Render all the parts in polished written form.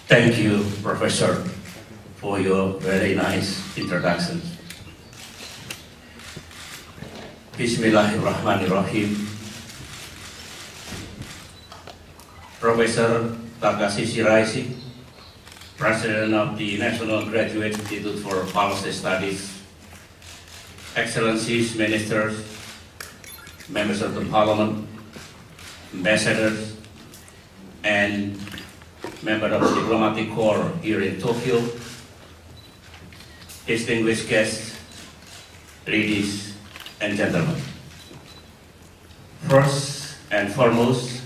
Thank you, Professor, for your very nice introduction. Bismillahirrahmanirrahim. Professor Takashi Shiraishi, President of the National Graduate Institute for Policy Studies, Excellencies, Ministers, Members of the Parliament, Ambassadors, and Member of the Diplomatic Corps here in Tokyo, distinguished guests, ladies and gentlemen. First and foremost,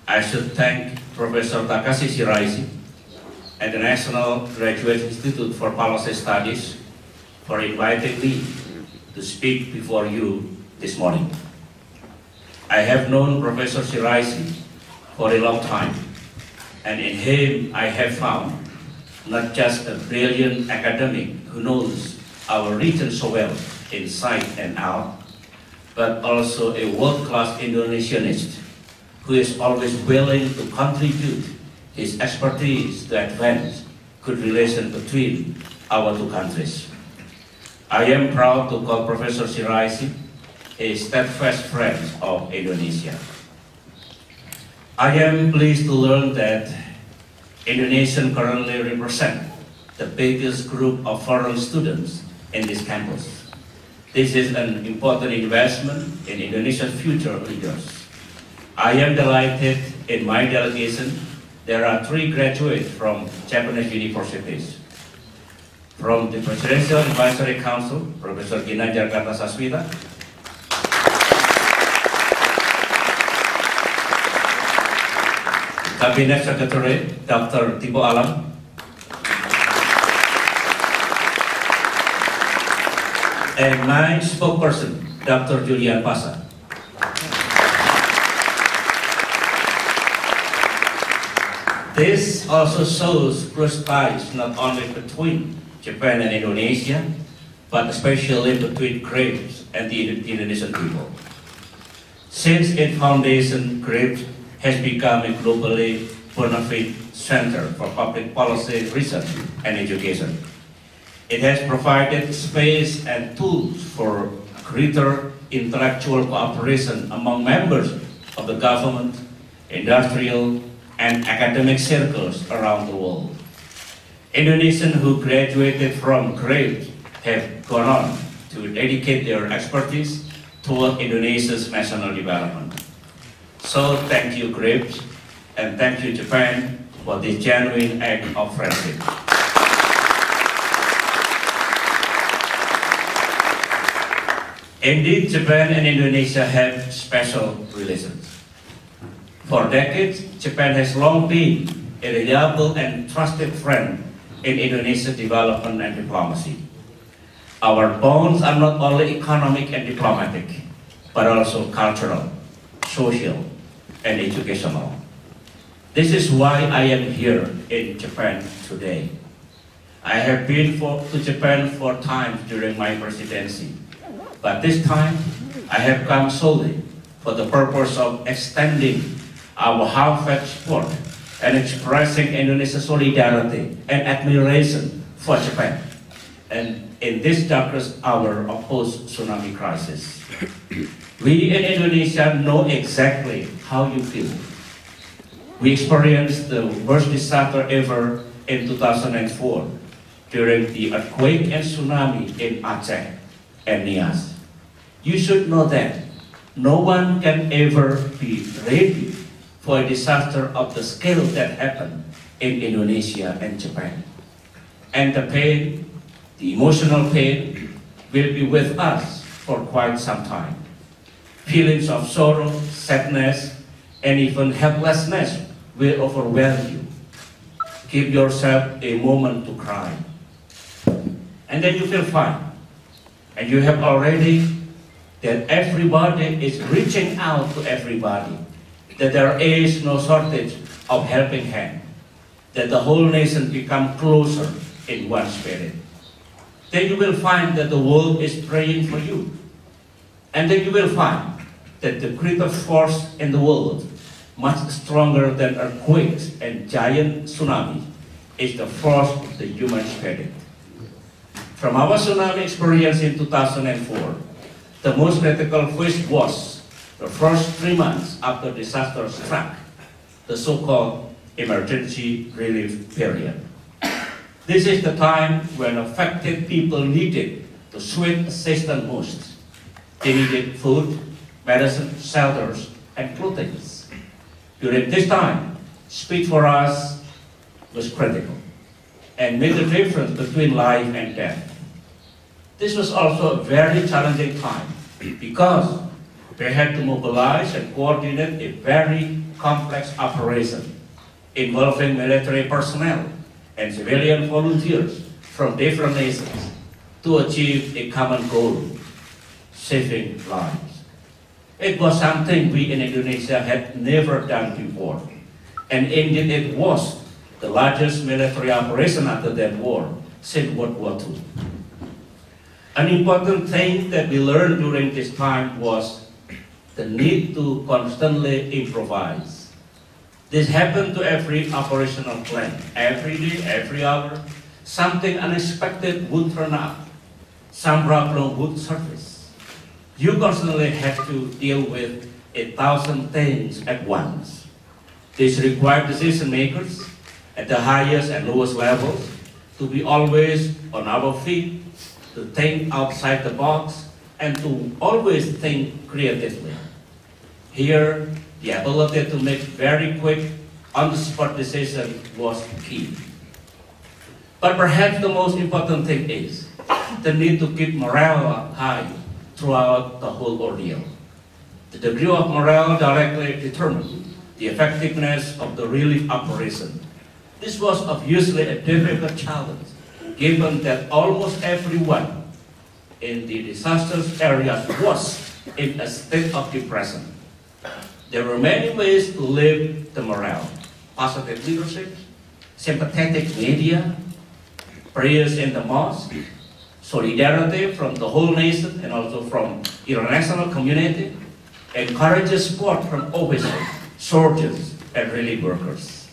I should thank Professor Takashi Shiraishi and the National Graduate Institute for Policy Studies for inviting me to speak before you this morning. I have known Professor Shiraishi for a long time, and in him I have found not just a brilliant academic who knows our region so well inside and out, but also a world-class Indonesianist who is always willing to contribute his expertise to advance good relations between our two countries. I am proud to call Professor Shiraishi a steadfast friend of Indonesia. I am pleased to learn that Indonesians currently represent the biggest group of foreign students in this campus. This is an important investment in Indonesia's future leaders. I am delighted in my delegation. There are 3 graduates from Japanese universities. From the Presidential Advisory Council, Professor Ginanjar Kartasasmita, Cabinet Secretary, Dr. Tibo Alam, and my spokesperson, Dr. Julian Pasa. This also shows close ties not only between Japan and Indonesia, but especially between GRIPS and the Indonesian people. Since its foundation, GRIPS has become a globally benefit center for public policy research and education. It has provided space and tools for greater intellectual cooperation among members of the government, industrial, and academic circles around the world. Indonesians who graduated from GRIPS have gone on to dedicate their expertise toward Indonesia's national development. So thank you, GRIPS, and thank you, Japan, for this genuine act of friendship. Indeed, Japan and Indonesia have special relations. For decades, Japan has long been a reliable and trusted friend in Indonesia's development and diplomacy. Our bonds are not only economic and diplomatic, but also cultural, social, and educational. This is why I am here in Japan today. I have been to Japan 4 times during my presidency, but this time I have come solely for the purpose of extending our heartfelt support and expressing Indonesia's solidarity and admiration for Japan, and in this darkest hour of post-tsunami crisis. We in Indonesia know exactly how you feel. We experienced the worst disaster ever in 2004 during the earthquake and tsunami in Aceh and Nias. You should know that no one can ever be ready for a disaster of the scale that happened in Indonesia and Japan. And the pain, the emotional pain, will be with us for quite some time. Feelings of sorrow, sadness, and even helplessness will overwhelm you. Give yourself a moment to cry. And then you feel fine. And you have already that everybody is reaching out to everybody. That there is no shortage of helping hand. That the whole nation become closer in one spirit. then you will find that the world is praying for you. And then you will find that the greatest force in the world, much stronger than earthquakes and giant tsunamis, is the force of the human spirit. From our tsunami experience in 2004, the most critical phase was the first 3 months after disaster struck, the so-called emergency relief period. This is the time when affected people needed the swift assistance most. They needed food, medicine, shelters, and clothing. During this time, speed for us was critical and made the difference between life and death. This was also a very challenging time because we had to mobilize and coordinate a very complex operation involving military personnel and civilian volunteers from different nations to achieve a common goal: saving lives. It was something we in Indonesia had never done before, and indeed it was the largest military operation after that war since World War II. An important thing that we learned during this time was the need to constantly improvise. This happened to every operational plan. Every day, every hour, something unexpected would turn up. Some problem would surface. You constantly have to deal with 1,000 things at once. This required decision makers at the highest and lowest levels to be always on our feet, to think outside the box, and to always think creatively. Here, the ability to make very quick, on-the-spot decisions was key. But perhaps the most important thing is the need to keep morale high throughout the whole ordeal. The degree of morale directly determined the effectiveness of the relief operation. This was obviously a difficult challenge, given that almost everyone in the disaster areas was in a state of depression. There were many ways to lift the morale: positive leadership, sympathetic media, prayers in the mosque, solidarity from the whole nation and also from international community, encourages support from officers, soldiers, and relief workers.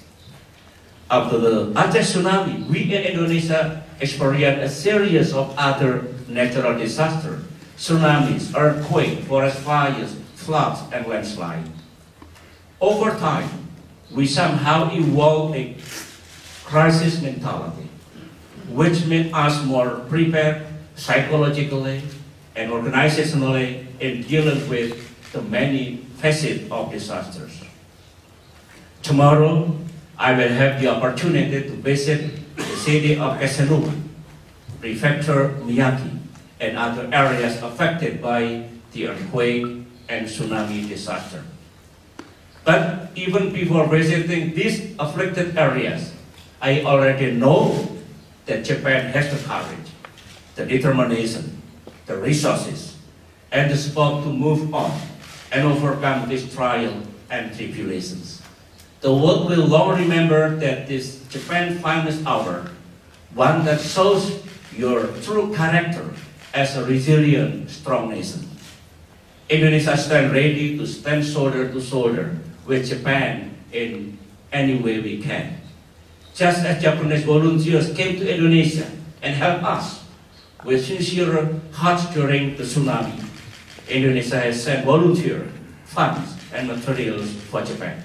After the Aceh tsunami, we in Indonesia experienced a series of other natural disasters: tsunamis, earthquakes, forest fires, floods, and landslides. Over time, we somehow evolved a crisis mentality, which made us more prepared psychologically and organizationally in dealing with the many facets of disasters. Tomorrow, I will have the opportunity to visit the city of Kesenua, Prefecture Miyagi, and other areas affected by the earthquake and tsunami disaster. But even before visiting these afflicted areas, I already know that Japan has the courage, the determination, the resources, and the support to move on and overcome this trial and tribulations. The world will long remember that this Japan's finest hour, one that shows your true character as a resilient, strong nation. Indonesia stands ready to stand shoulder to shoulder with Japan in any way we can. Just as Japanese volunteers came to Indonesia and helped us with sincere hearts during the tsunami, Indonesia has sent volunteers, funds, and materials for Japan.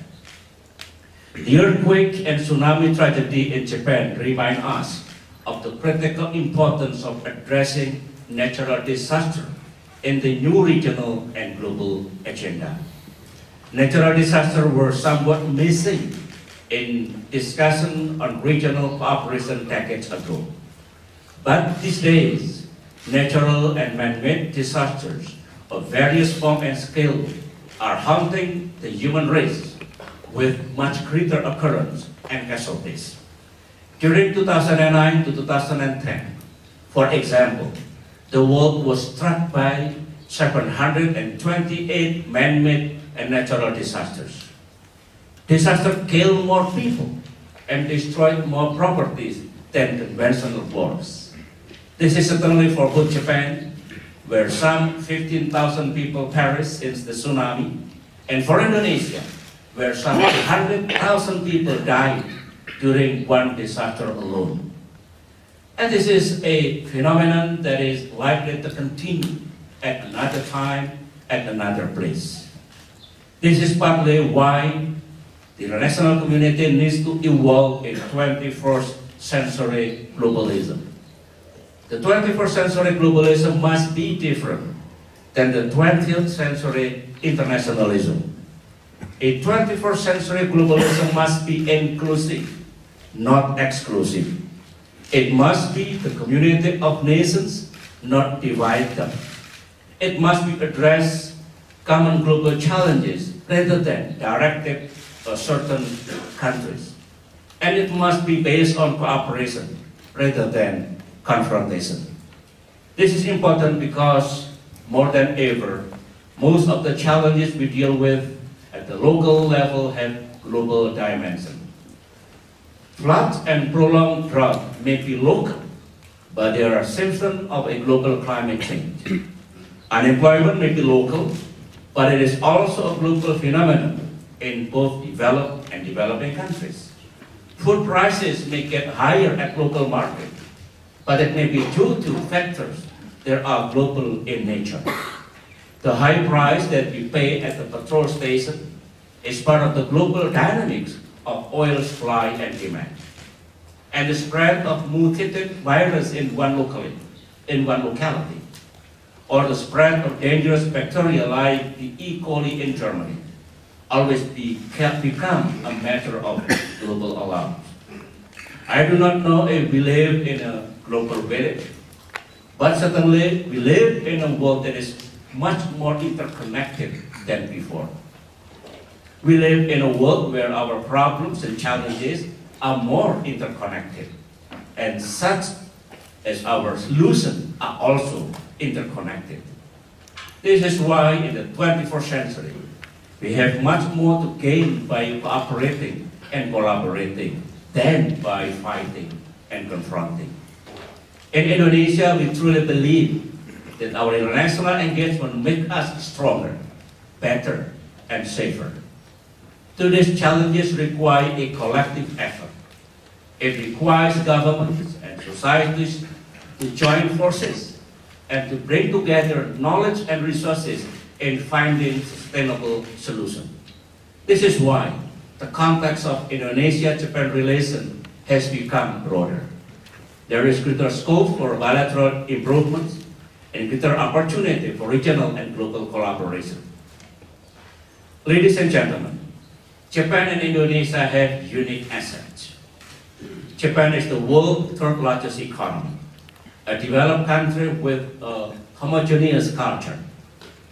The earthquake and tsunami tragedy in Japan remind us of the critical importance of addressing natural disaster in the new regional and global agenda. Natural disasters were somewhat missing in discussion on regional cooperation decades ago. But these days, natural and man-made disasters of various form and scale are haunting the human race with much greater occurrence and casualties. During 2009 to 2010, for example, the world was struck by 728 man-made and natural disasters. Disasters killed more people and destroyed more properties than conventional wars. This is certainly for both Japan, where some 15,000 people perished in the tsunami, and for Indonesia, where some 100,000 people died during one disaster alone. And this is a phenomenon that is likely to continue at another time, at another place. This is partly why the international community needs to evolve in 21st century globalism. The 21st century globalism must be different than the 20th century internationalism. A 21st century globalism must be inclusive, not exclusive. It must be the community of nations, not divide them. It must be address common global challenges rather than directed to certain countries. And it must be based on cooperation rather than confrontation. This is important because more than ever, most of the challenges we deal with at the local level have global dimension. Floods and prolonged drought may be local, but they are a symptom of a global climate change. Unemployment may be local, but it is also a global phenomenon in both developed and developing countries. Food prices may get higher at local market, but it may be due to factors that are global in nature. The high price that we pay at the petrol station is part of the global dynamics of oil supply and demand. And the spread of mutated virus in one locality, or the spread of dangerous bacteria like the E. coli in Germany, always become a matter of global alarm. I do not know if we live in a global village, but certainly we live in a world that is much more interconnected than before. We live in a world where our problems and challenges are more interconnected, and such as our solutions are also interconnected. This is why in the 21st century, we have much more to gain by cooperating and collaborating than by fighting and confronting. In Indonesia, we truly believe that our international engagement makes us stronger, better, and safer. So these challenges require a collective effort. It requires governments and societies to join forces and to bring together knowledge and resources in finding sustainable solutions. This is why the context of Indonesia-Japan relations has become broader. There is greater scope for bilateral improvements and greater opportunity for regional and global collaboration. Ladies and gentlemen, Japan and Indonesia have unique assets. Japan is the world's third largest economy, a developed country with a homogeneous culture.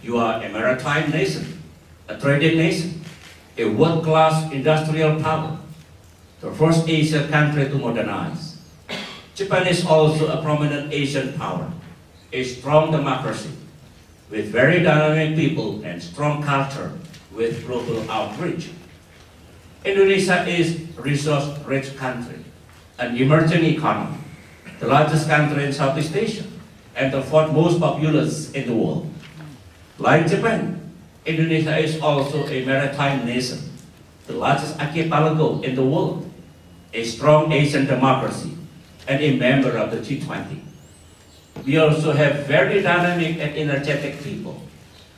You are a maritime nation, a trading nation, a world-class industrial power, the first Asian country to modernize. Japan is also a prominent Asian power, a strong democracy, with very dynamic people and strong culture with global outreach. Indonesia is a resource-rich country, an emerging economy, the largest country in Southeast Asia, and the fourth most populous in the world. Like Japan, Indonesia is also a maritime nation, the largest archipelago in the world, a strong Asian democracy, and a member of the G20. We also have very dynamic and energetic people.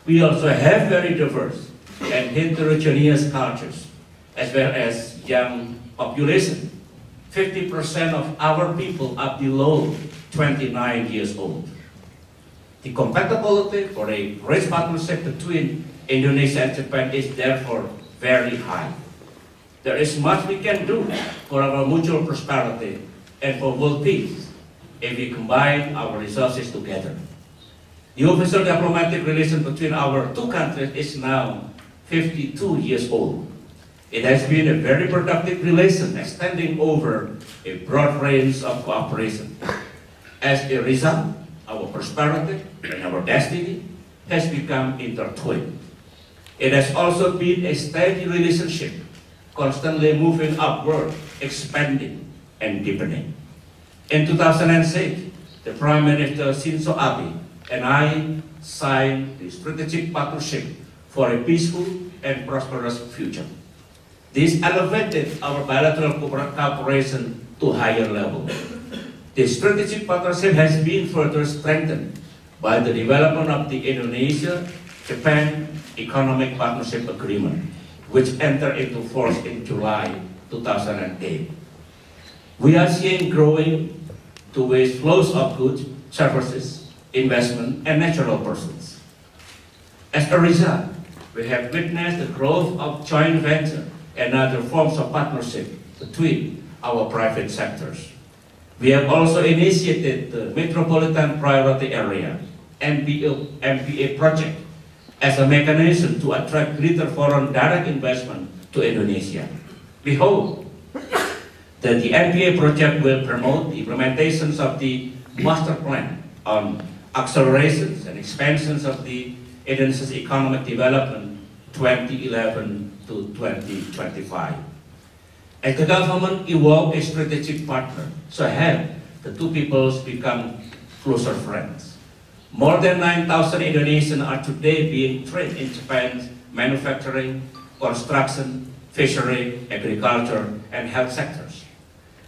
We also have very diverse and heterogeneous cultures, as well as young population. 50% of our people are below 29 years old. The compatibility for a rich partnership between Indonesia and Japan is therefore very high. There is much we can do for our mutual prosperity and for world peace if we combine our resources together. The official diplomatic relation between our two countries is now 52 years old. It has been a very productive relation extending over a broad range of cooperation. As a result, our prosperity and our destiny has become intertwined. It has also been a steady relationship, constantly moving upward, expanding, and deepening. In 2006, the Prime Minister Shinzo Abe and I signed the Strategic Partnership for a Peaceful and Prosperous Future. This elevated our bilateral cooperation to higher level. The strategic partnership has been further strengthened by the development of the Indonesia-Japan Economic Partnership Agreement, which entered into force in July 2008. We are seeing growing two-way flows of goods, services, investment, and natural persons. As a result, we have witnessed the growth of joint venture and other forms of partnership between our private sectors. We have also initiated the Metropolitan Priority Area MPA project as a mechanism to attract greater foreign direct investment to Indonesia. We hope that the MPA project will promote the implementations of the master plan on accelerations and expansions of the Indonesia's economic development 2011 to 2025. As the government evolved a strategic partner, so have the two peoples become closer friends. More than 9,000 Indonesians are today being trained in Japan's manufacturing, construction, fishery, agriculture, and health sectors.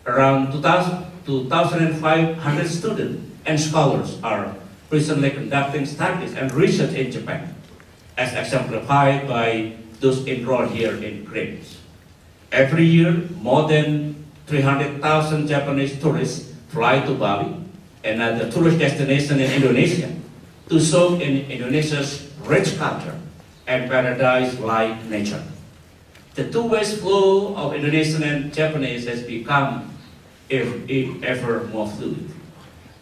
Around 2,500 students and scholars are recently conducting studies and research in Japan, as exemplified by those enrolled here in grades. Every year, more than 300,000 Japanese tourists fly to Bali and other tourist destinations in Indonesia to soak in Indonesia's rich culture and paradise-like nature. The two-way flow of Indonesian and Japanese has become ever more fluid.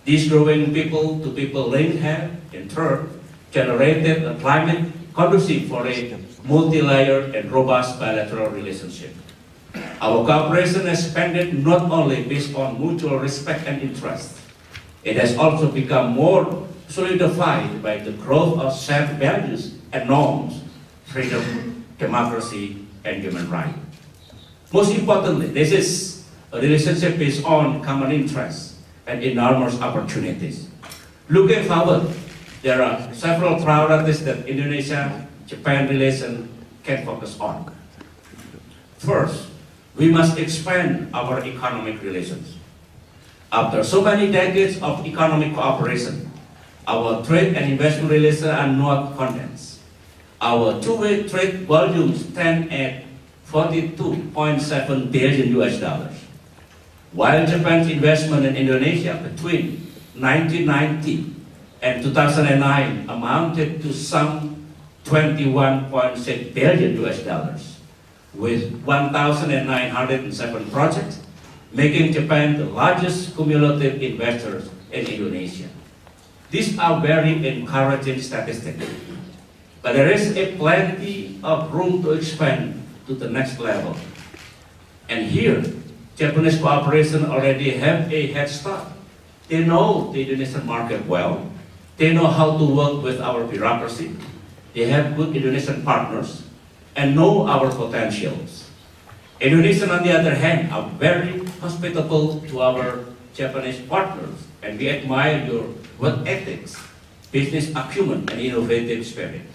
This growing people-to-people link have, in turn, generated a climate conducive for a multi-layered and robust bilateral relationship. Our cooperation has expanded not only based on mutual respect and interest, it has also become more solidified by the growth of shared values and norms, freedom, democracy, and human rights. Most importantly, this is a relationship based on common interests and enormous opportunities. Looking forward, there are several priorities that Indonesia-Japan relations can focus on. First, we must expand our economic relations. After so many decades of economic cooperation, our trade and investment relations are not condensed. Our two-way trade volumes stand at $42.7 billion US, while Japan's investment in Indonesia between 1990 and 2009 amounted to some $21.6 billion US, with 1,907 projects, making Japan the largest cumulative investors in Indonesia. These are very encouraging statistics, but there is plenty of room to expand to the next level. And here, Japanese cooperation already have a head start. They know the Indonesian market well. They know how to work with our bureaucracy. They have good Indonesian partners and know our potentials. Indonesians, on the other hand, are very hospitable to our Japanese partners, and we admire your work ethics, business acumen, and innovative spirit.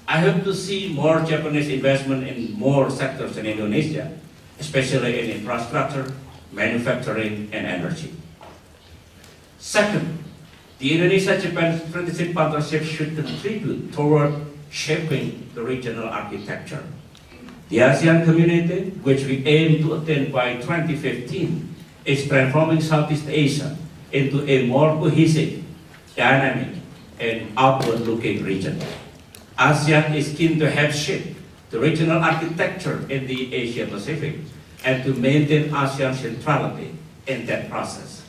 I hope to see more Japanese investment in more sectors in Indonesia, especially in infrastructure, manufacturing, and energy. Second, the Indonesia-Japan Strategic Partnership should contribute toward shaping the regional architecture. The ASEAN community, which we aim to attain by 2015, is transforming Southeast Asia into a more cohesive, dynamic, and outward-looking region. ASEAN is keen to help shape the regional architecture in the Asia-Pacific and to maintain ASEAN centrality in that process.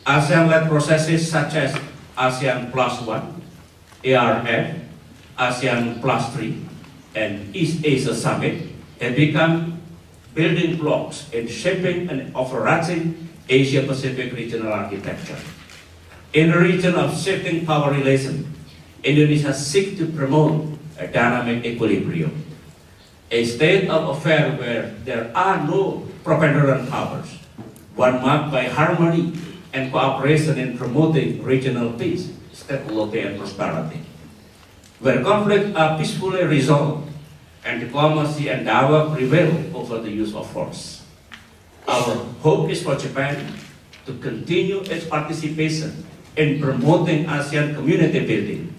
ASEAN-led processes such as ASEAN Plus One, ARF, ASEAN Plus 3, and East Asia Summit have become building blocks in shaping an overarching Asia-Pacific regional architecture. In a region of shifting power relations, Indonesia seeks to promote a dynamic equilibrium, a state of affairs where there are no preponderant powers, one marked by harmony and cooperation in promoting regional peace, stability, and prosperity. Where conflicts are peacefully resolved and diplomacy and dialogue prevail over the use of force. Our hope is for Japan to continue its participation in promoting ASEAN community building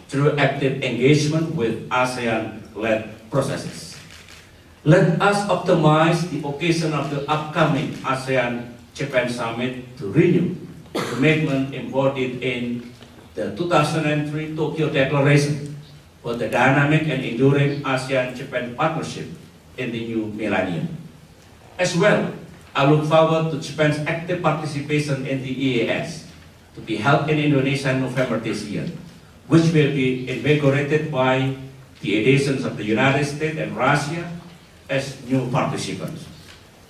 through active engagement with ASEAN-led processes. Let us optimize the occasion of the upcoming ASEAN-Japan Summit to renew the commitment embodied in the 2003 Tokyo Declaration for the dynamic and enduring ASEAN-Japan partnership in the new millennium. As well, I look forward to Japan's active participation in the EAS to be held in Indonesia in November this year, which will be invigorated by the additions of the United States and Russia as new participants.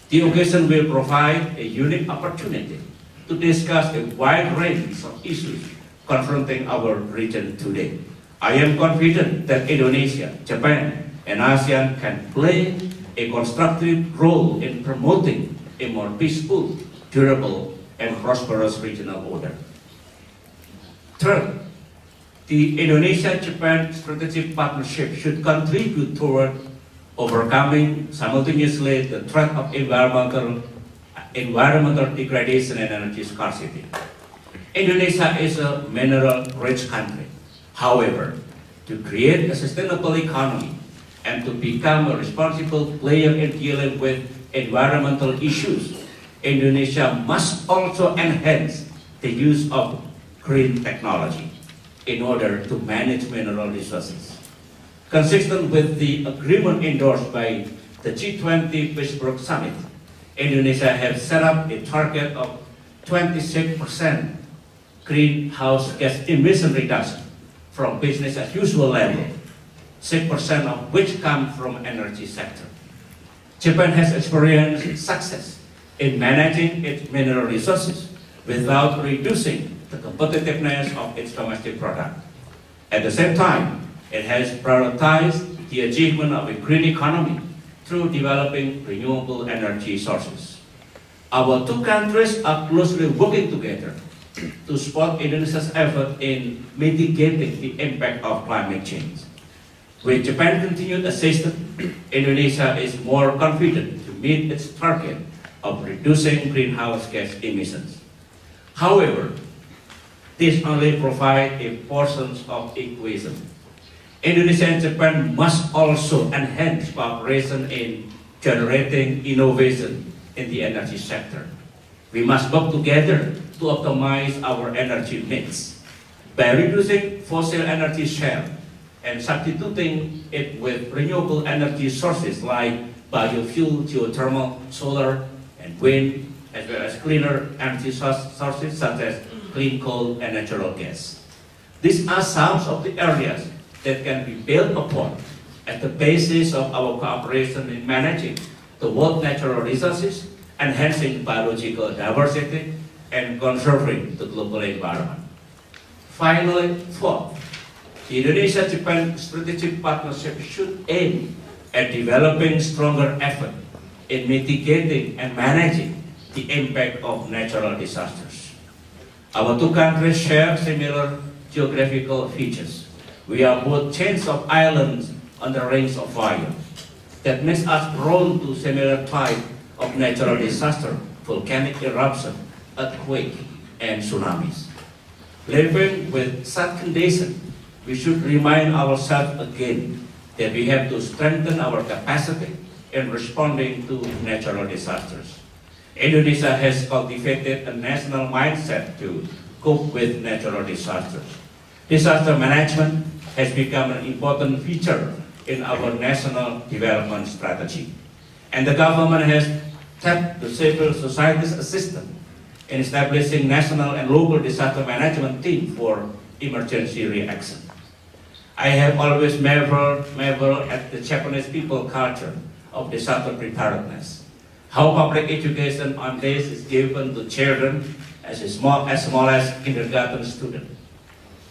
The occasion will provide a unique opportunity to discuss a wide range of issues confronting our region today. I am confident that Indonesia, Japan, and ASEAN can play a constructive role in promoting a more peaceful, durable, and prosperous regional order. Third, the Indonesia-Japan strategic partnership should contribute toward overcoming simultaneously the threat of environmental degradation and energy scarcity. Indonesia is a mineral-rich country. However, to create a sustainable economy and to become a responsible player in dealing with environmental issues, Indonesia must also enhance the use of green technology in order to manage mineral resources. Consistent with the agreement endorsed by the G20 Pittsburgh Summit, Indonesia has set up a target of 26% greenhouse gas emission reduction from business as usual level, 6% of which come from energy sector. Japan has experienced success in managing its mineral resources without reducing the competitiveness of its domestic product. At the same time, it has prioritized the achievement of a green economy through developing renewable energy sources. Our two countries are closely working together to support Indonesia's effort in mitigating the impact of climate change. With Japan's continued assistance, Indonesia is more confident to meet its target of reducing greenhouse gas emissions. However, this only provides a portion of the equation. Indonesia and Japan must also enhance cooperation in generating innovation in the energy sector. We must work together to optimize our energy mix by reducing fossil energy share and substituting it with renewable energy sources like biofuel, geothermal, solar, and wind, as well as cleaner energy sources such as clean coal and natural gas. These are some of the areas that can be built upon as the basis of our cooperation in managing the world's natural resources, enhancing biological diversity, and conserving the global environment. Finally, fourth, the Indonesia-Japan strategic partnership should aim at developing stronger effort in mitigating and managing the impact of natural disasters. Our two countries share similar geographical features. We are both chains of islands on the rings of fire that makes us prone to similar type of natural disaster, volcanic eruption, earthquake, and tsunamis. Living with such conditions, we should remind ourselves again that we have to strengthen our capacity in responding to natural disasters. Indonesia has cultivated a national mindset to cope with natural disasters. Disaster management has become an important feature in our national development strategy. And the government has tapped the civil society's assistance in establishing national and local disaster management team for emergency reaction. I have always marveled at the Japanese people culture of disaster preparedness. How public education on this is given to children as small as kindergarten students.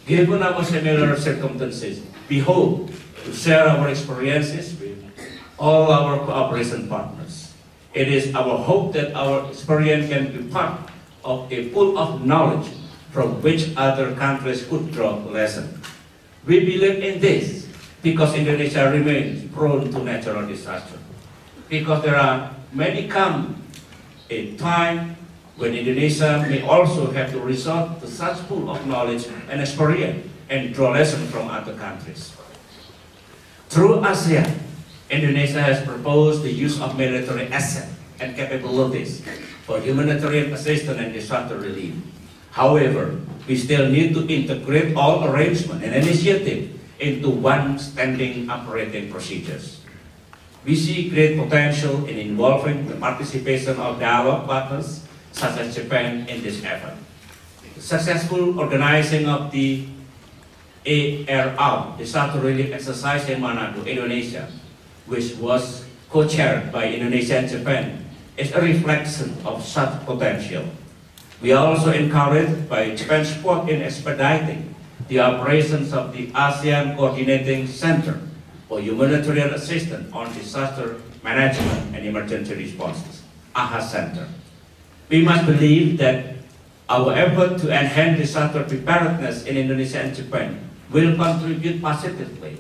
Given our similar circumstances, we hope to share our experiences with all our cooperation partners. It is our hope that our experience can be part of a pool of knowledge from which other countries could draw lessons. We believe in this because Indonesia remains prone to natural disaster. Because may come a time when Indonesia may also have to resort to such pool of knowledge and experience and draw lessons from other countries. Through ASEAN, Indonesia has proposed the use of military assets and capabilities for humanitarian assistance and disaster relief. However, we still need to integrate all arrangements and initiatives into one standing operating procedures. We see great potential in involving the participation of dialogue partners such as Japan in this effort. The successful organizing of the ARR, Disaster Relief Exercise in Manado, Indonesia, which was co-chaired by Indonesia and Japan, is a reflection of such potential. We are also encouraged by Japan's support in expediting the operations of the ASEAN Coordinating Center for Humanitarian Assistance on Disaster Management and Emergency Responses, AHA Center. We must believe that our effort to enhance disaster preparedness in Indonesia and Japan will contribute positively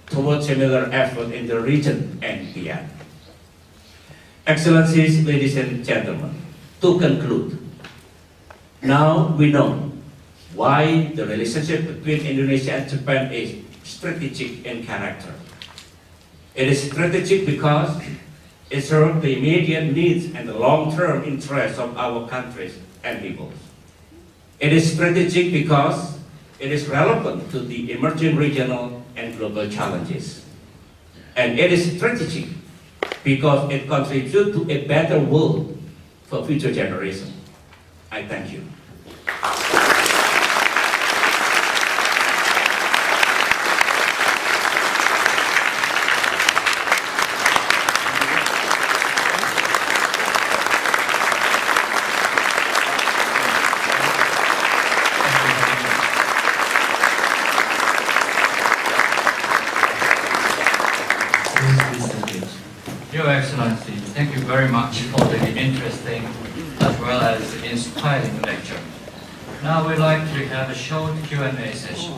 towards similar effort in the region and beyond. Excellencies, ladies and gentlemen, to conclude, now we know why the relationship between Indonesia and Japan is strategic in character. It is strategic because it serves the immediate needs and the long-term interests of our countries and peoples. It is strategic because it is relevant to the emerging regional and global challenges. And it is strategic because it contributes to a better world for future generations. I thank you. Your Excellency, thank you very much for the interesting as well as inspiring lecture. Now we'd like to have a short Q&A session.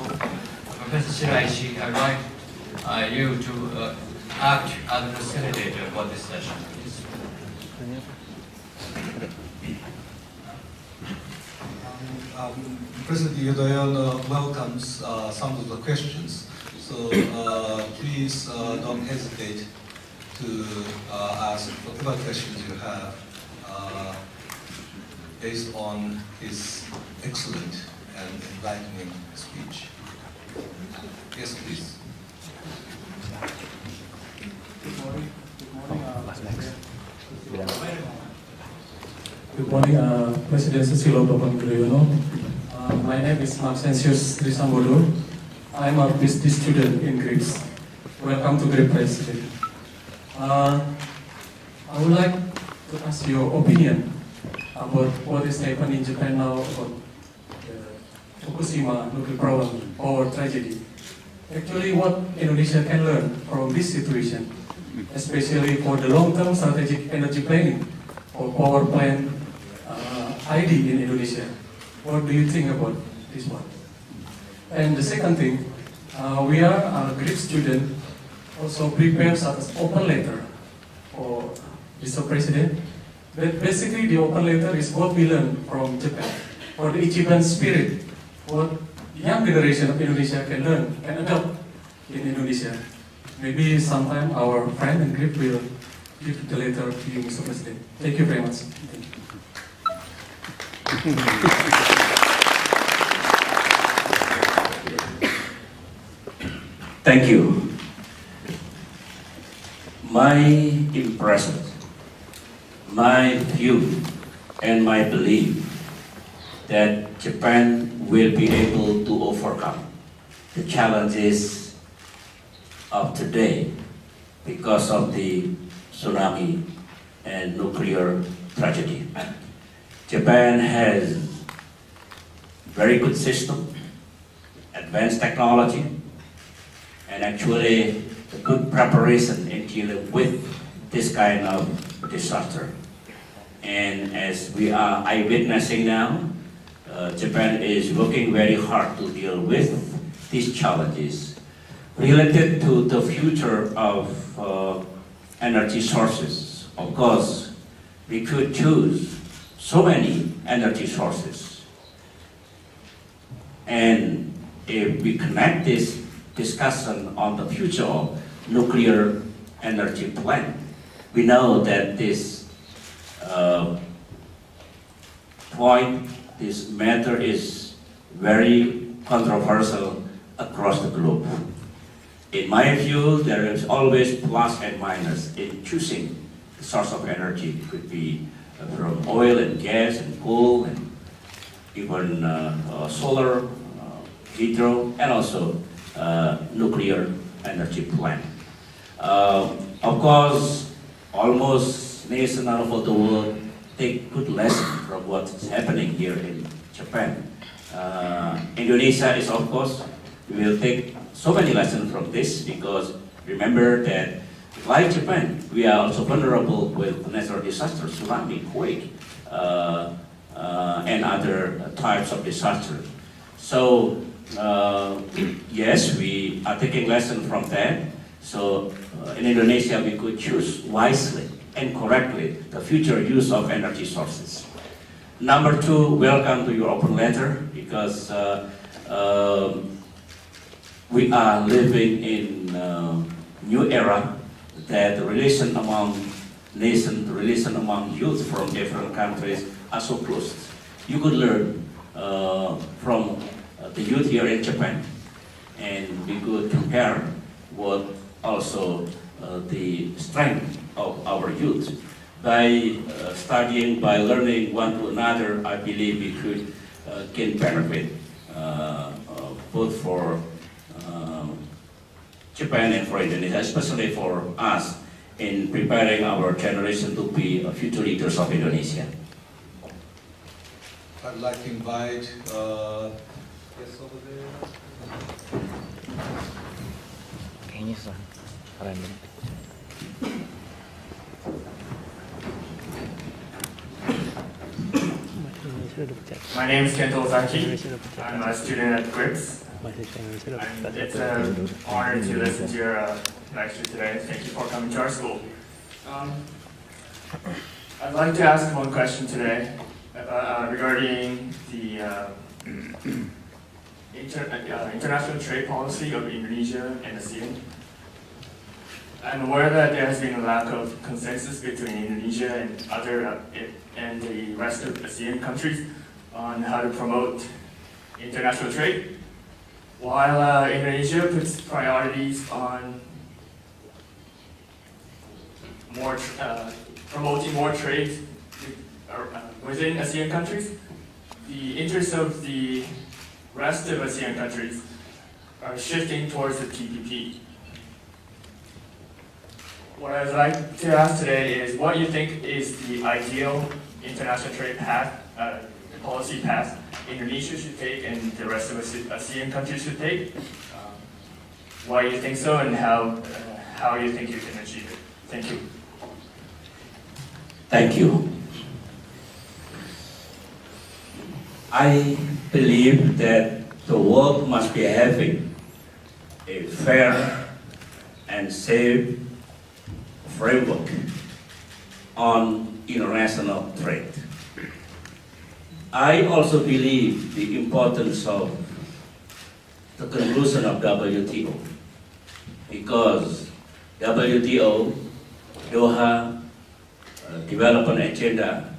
Professor Shiraishi, I'd like you to act as a facilitator for this session, please. President Yudhoyono welcomes some of the questions, so please don't hesitate to ask whatever questions you have based on his excellent and enlightening speech. Yes, please. Good morning, President Susilo, Bambang, Yudhoyono. My name is Maxensius Trisambodo. I'm a PhD student in Greece. Welcome to Greek President. I would like to ask your opinion about what is happening in Japan now about the Fukushima nuclear problem or tragedy. Actually, what Indonesia can learn from this situation, especially for the long-term strategic energy planning for power plant ID in Indonesia. What do you think about this one? And the second thing, we are a Greek student also prepares as open letter for Mr. President. But basically the open letter is what we learn from Japan, or the Ichiban spirit, what young generation of Indonesia can learn and adopt in Indonesia. Maybe sometime our friend in Greek will give the letter to you, Mr. President. Thank you very much. Thank you. My impression, my view, and my belief that Japan will be able to overcome the challenges of today because of the tsunami and nuclear tragedy. Japan has very good system, advanced technology, and actually a good preparation in dealing with this kind of disaster. And as we are eyewitnessing now, Japan is working very hard to deal with these challenges related to the future of energy sources. Of course, we could choose so many energy sources. And if we connect this discussion on the future of nuclear energy plant, we know that this this matter is very controversial across the globe. In my view, there is always plus and minus in choosing the source of energy. It could be from oil and gas and coal and even solar, hydro, and also nuclear energy plant. Of course, almost nations all over the world take good lesson from what's happening here in Japan. Indonesia is, of course, we will take so many lessons from this, because remember that like Japan, we are also vulnerable with natural disasters, tsunami, quake, and other types of disasters. So yes, we are taking lessons from that. So in Indonesia, we could choose wisely and correctly the future use of energy sources. Number two, welcome to your open letter, because we are living in a new era that the relation among nations, the relation among youth from different countries are so close. You could learn from the youth here in Japan, and we could compare what also the strength of our youth. By studying, by learning one to another, I believe we could gain benefit both for Japan and for Indonesia, especially for us in preparing our generation to be future leaders of Indonesia. I'd like to invite, yes, over there. My name is Kento Ozaki. I'm a student at GRIPS. And it's an honor to listen to your lecture today. Thank you for coming to our school. I'd like to ask one question today regarding the international trade policy of Indonesia and ASEAN. I'm aware that there has been a lack of consensus between Indonesia and the rest of ASEAN countries on how to promote international trade. While Indonesia puts priorities on promoting more trade within ASEAN countries, the interests of the rest of ASEAN countries are shifting towards the TPP. What I'd like to ask today is what you think is the ideal international trade path, policy path Indonesia should take and the rest of ASEAN countries should take. Why you think so, and how you think you can achieve it. Thank you. Thank you. I believe that the world must be having a fair and safe framework on international trade. I also believe the importance of the conclusion of WTO, because WTO, Doha Development Agenda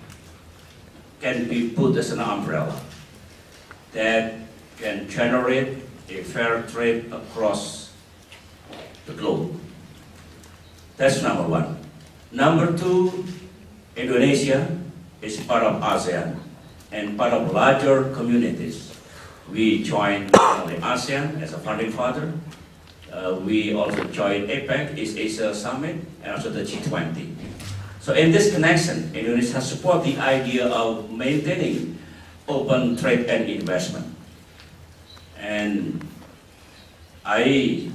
can be put as an umbrella that can generate a fair trade across the globe. That's number one. Number two, Indonesia is part of ASEAN and part of larger communities. We joined the ASEAN as a founding father. We also joined APEC, East Asia Summit, and also the G20. So in this connection, Indonesia supports the idea of maintaining open trade and investment. And I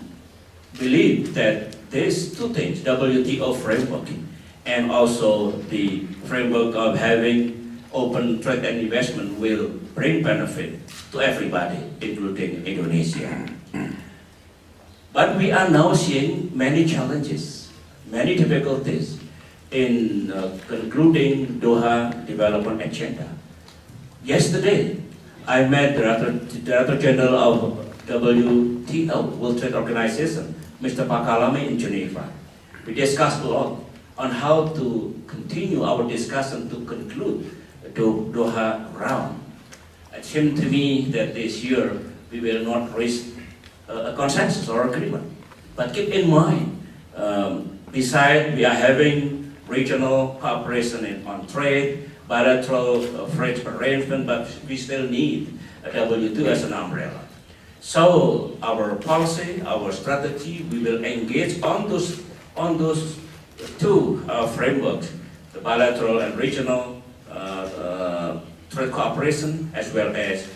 believe that these two things, WTO framework and also the framework of having open trade and investment will bring benefit to everybody, including Indonesia. But we are now seeing many challenges, many difficulties in concluding Doha Development Agenda. Yesterday, I met the Director General of WTO, World Trade Organization, Mr. Pakalame in Geneva. We discussed a lot on how to continue our discussion to conclude the Doha round. It seemed to me that this year we will not reach a consensus or agreement. But keep in mind, besides we are having regional cooperation on trade, bilateral trade arrangement, but we still need a WTO as an umbrella. So our policy, our strategy, we will engage on those two frameworks, the bilateral and regional trade cooperation, as well as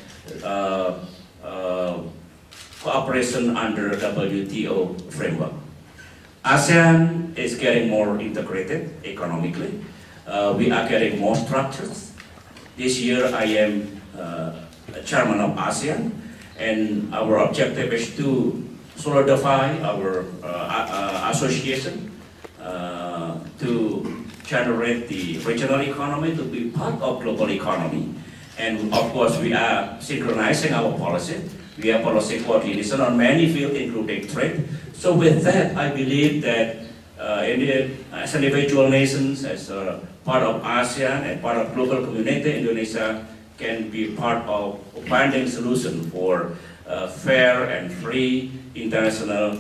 cooperation under WTO framework. ASEAN is getting more integrated economically. We are getting more structures. This year I am chairman of ASEAN, and our objective is to solidify our association to generate the regional economy to be part of global economy. And of course, we are synchronizing our policy. We have policy coordination on many fields, including trade. So with that, I believe that as individual nations, as a part of ASEAN and part of global community, Indonesia can be part of a binding solution for fair and free international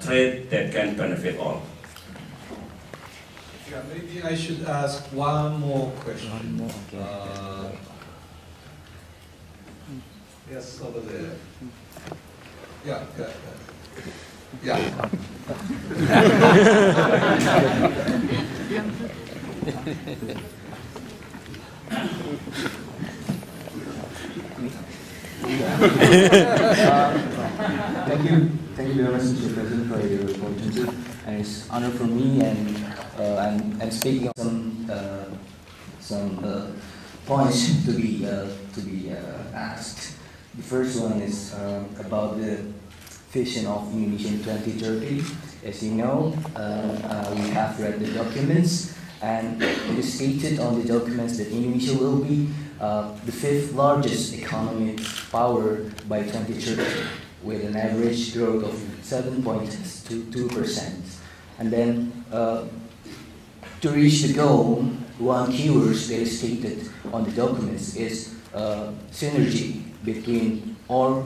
trade that can benefit all. Yeah, maybe I should ask one more question. Yes, over there. Yeah. Thank you very much, Mr. President, for your opportunity. And it's an honor for me, and I'm speaking on some points to be asked. The first one is about the vision of Indonesia in 2030. As you know, we have read the documents, and it is stated on the documents that Indonesia will be the 5th largest economic power by 2030, with an average growth of 7.2%. And then to reach the goal, one keyword that is stated on the documents is synergy between all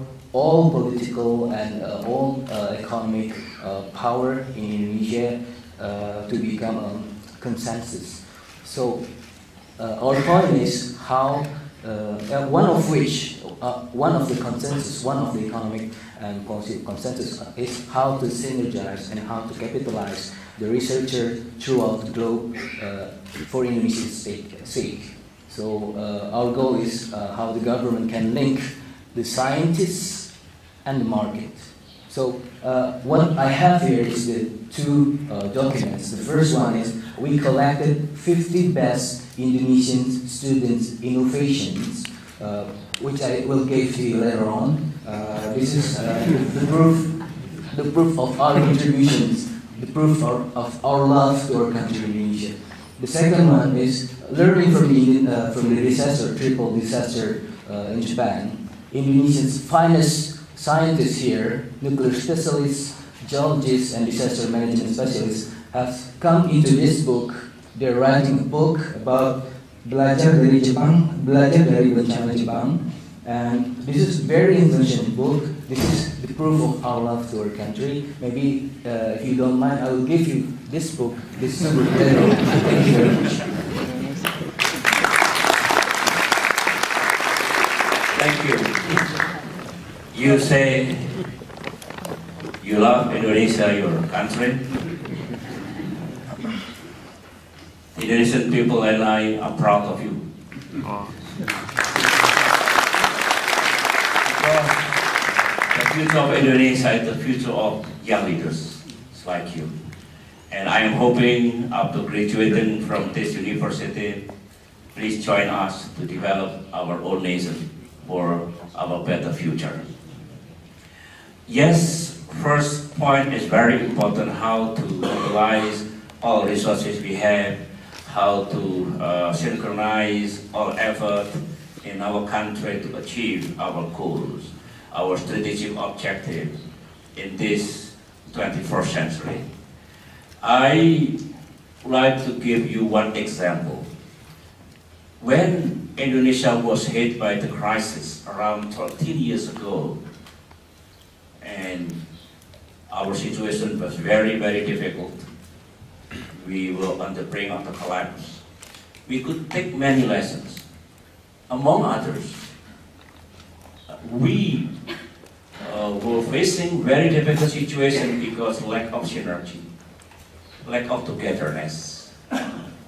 political and all economic power in Indonesia to become a consensus. So our point is how one of the consensus, one of the economic and policy consensus is how to synergize and how to capitalize the researcher throughout the globe for Indonesia's sake. So our goal is how the government can link the scientists and the market. So what I have here is the two documents. The first one is we collected 50 best Indonesian students' innovations, which I will give to you later on. This is the proof of our contributions, the proof of our love to our country, Indonesia. The second one is learning from the disaster, triple disaster in Japan. Indonesia's finest scientists here, nuclear specialists, geologists, and disaster management specialists have come into this book. They're writing a book about belajar dari Jepang, belajar dari bencana Jepang, and this is a very influential book. This is the proof of our love to our country. Maybe if you don't mind, I will give you this book. This is Thank you very much. Thank you. You say you love Indonesia, your country. Indonesian people and I are proud of you. Because the future of Indonesia is the future of young leaders like you. And I am hoping after graduating from this university, please join us to develop our own nation for our better future. Yes, first point is very important, how to utilize all resources we have, how to synchronize all effort in our country to achieve our goals, our strategic objectives in this 21st century. I would like to give you one example. When Indonesia was hit by the crisis around 13 years ago, and our situation was very, very difficult, we were on the brink of the collapse. We could take many lessons. Among others, we were facing very difficult situation because lack of synergy, lack of togetherness.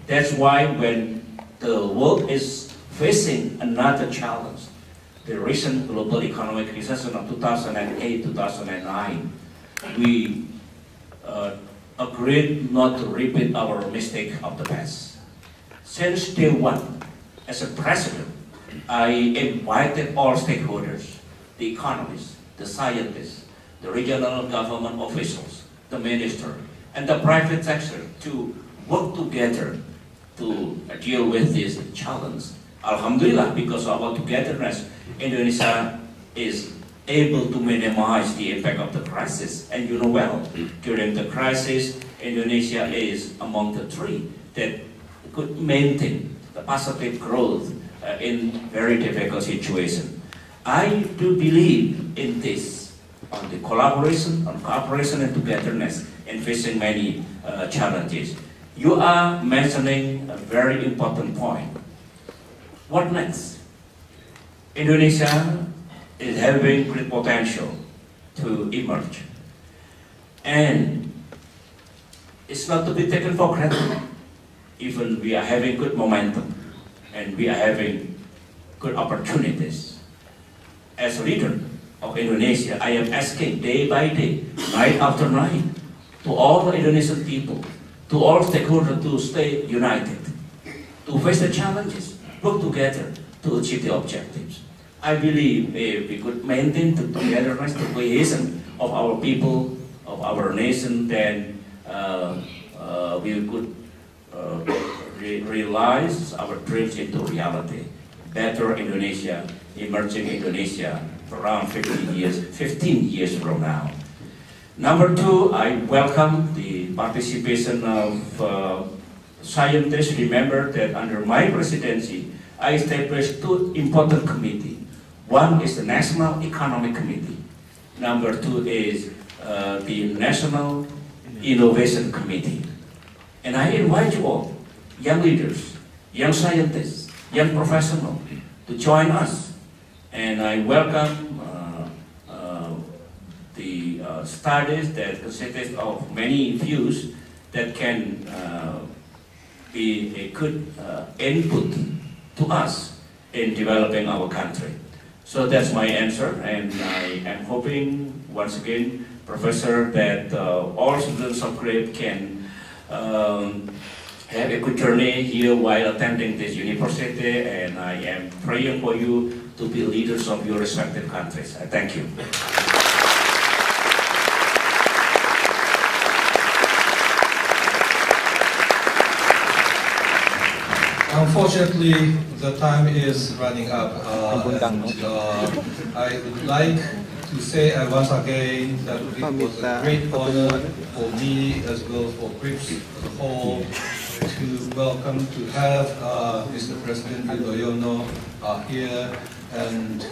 That's why when the world is facing another challenge, the recent global economic recession of 2008-2009, we agreed not to repeat our mistake of the past. Since day one, as a president, I invited all stakeholders, the economists, the scientists, the regional government officials, the minister, and the private sector to work together to deal with this challenge. Alhamdulillah, because of our togetherness, Indonesia is able to minimize the impact of the crisis. And you know well, during the crisis, Indonesia is among the three that could maintain the positive growth in very difficult situation. I do believe in this, on the collaboration, on cooperation and togetherness in facing many challenges. You are mentioning a very important point. What next? Indonesia is having great potential to emerge. And it's not to be taken for granted. Even we are having good momentum and we are having good opportunities. As a leader of Indonesia, I am asking day by day, night after night, to all the Indonesian people, to all stakeholders to stay united, to face the challenges, work together to achieve the objectives. I believe if we could maintain the togetherness, the cohesion of our people, of our nation, then we could realize our dreams into reality. Better Indonesia, emerging Indonesia for around 15 years from now. Number two, I welcome the participation of scientists. Remember that under my presidency, I established two important committees. One is the National Economic Committee. Number two is the National Innovation Committee. And I invite you all, young leaders, young scientists, young professionals, to join us. And I welcome the studies that consist of many views that can be a good input to us in developing our country. So that's my answer, and I am hoping, once again, Professor, that all students of GRIP can have a good journey here while attending this university, and I am praying for you to be leaders of your respective countries. I thank you. Unfortunately, the time is running up. I would like to say once again that it was a great honor for me as well for GRIPS as a whole to welcome, to have Mr. President Yudhoyono here and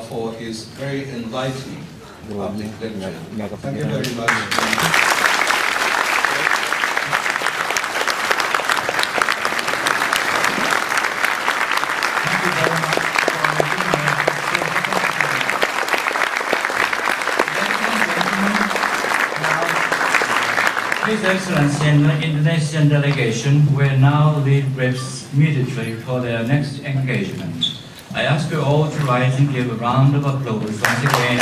for his very enlightening public lecture. Thank you very much. His Excellency and the Indonesian delegation will now lead GRIPS immediately for their next engagement. I ask you all to rise and give a round of applause once again.